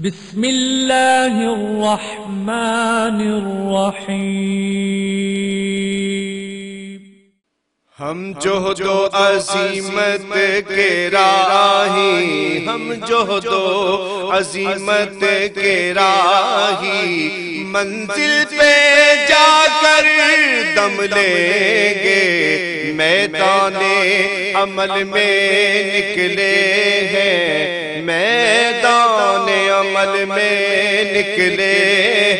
بسم اللہ الرحمن الرحیم۔ ہم جہد و عظیمت کے راہی، ہم جہد و عظیمت کے راہی، منزل پہ جا کر دم لیں گے، میدان عمل میں نکلے ہیں، میدان عمل میں نکلے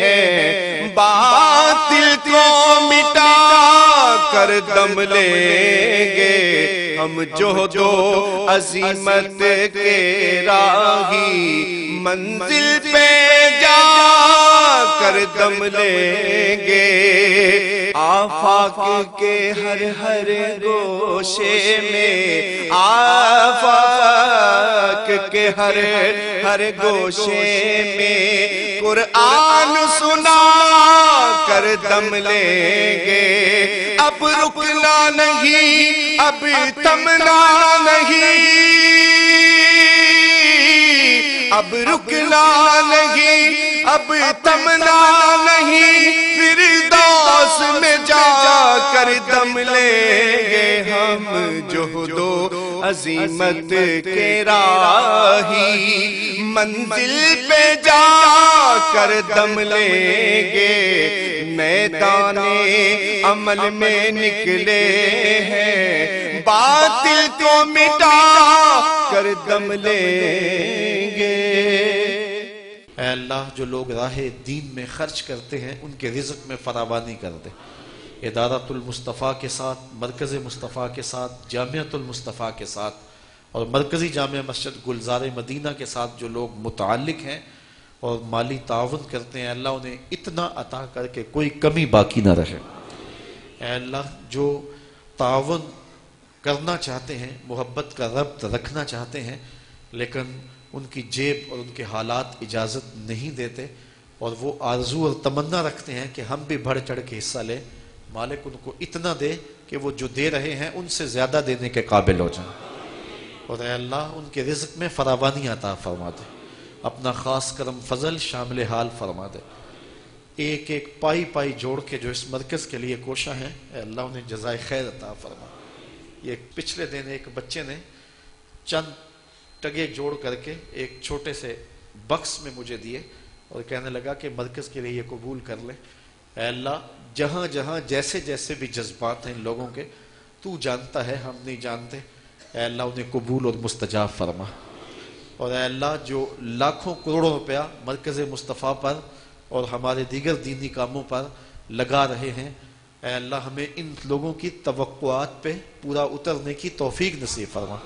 ہیں، باطل کو مٹا کر دم لیں گے، ہم جہد و عظیمت کے راہی، منزل پہ جا کر دم لیں گے، آفاق کے ہر ہر گوشے میں، آفاق کے ہر ہر گوشے میں قرآن سنا کر دم لیں گے، اب رکنا نہیں، اب تھمنا نہیں، اب رکنا نہیں، اب تھمنا نہیں، فردوس میں جا کر دم لیں گے، ہم جہد و عظیمت کے راہی، منزل پہ جا کر دم لیں گے، میدان عمل میں نکلے ہیں، باطل کو مٹا کر دم لیں گے۔ اے اللہ، جو لوگ راہ دین میں خرچ کرتے ہیں ان کے رزق میں فراوانی کر دے۔ ادارۃ المصطفیٰ کے ساتھ، مرکز مصطفیٰ کے ساتھ، جامعۃ المصطفیٰ کے ساتھ اور مرکزی جامع مسجد گلزار مدینہ کے ساتھ جو لوگ متعلق ہیں اور مالی تعاون کرتے ہیں، اللہ انہیں اتنا عطا کر کے کوئی کمی باقی نہ رہے۔ اے اللہ، جو تعاون کرنا چاہتے ہیں، محبت کا ربط رکھنا چاہتے ہیں، لیکن ان کی جیب اور ان کے حالات اجازت نہیں دیتے اور وہ آرزو اور تمنا رکھتے ہیں کہ ہم بھی بڑھ چڑھ کے حصہ لیں، مالک ان کو اتنا دے کہ وہ جو دے رہے ہیں ان سے زیادہ دینے کے قابل ہو جائیں، اور اے اللہ ان کے رزق میں فراوانی عطا فرما دے، اپنا خاص کرم فضل شامل حال فرما دے۔ ایک ایک پائی پائی جوڑ کے جو اس مرکز کے لیے کوشاں ہیں، اے اللہ انہیں جزائے خیر عطا فرما۔ یہ پچھلے دن ایک بچے نے چند ٹگے جوڑ کر کے ایک چھوٹے سے بکس میں مجھے دیے اور کہنے لگا کہ مرکز کے لیے یہ قبول کر لے۔ اے اللہ، جہاں جہاں جیسے جیسے بھی جذبات ہیں لوگوں کے، تو جانتا ہے، ہم نہیں جانتے۔ اے اللہ انہیں قبول اور مستجاب فرما، اور اے اللہ جو لاکھوں کروڑوں روپیہ مرکز مصطفیٰ پر اور ہمارے دیگر دینی کاموں پر لگا رہے ہیں، اے اللہ ہمیں ان لوگوں کی توقعات پہ پورا اترنے کی توفیق نصیب فرما۔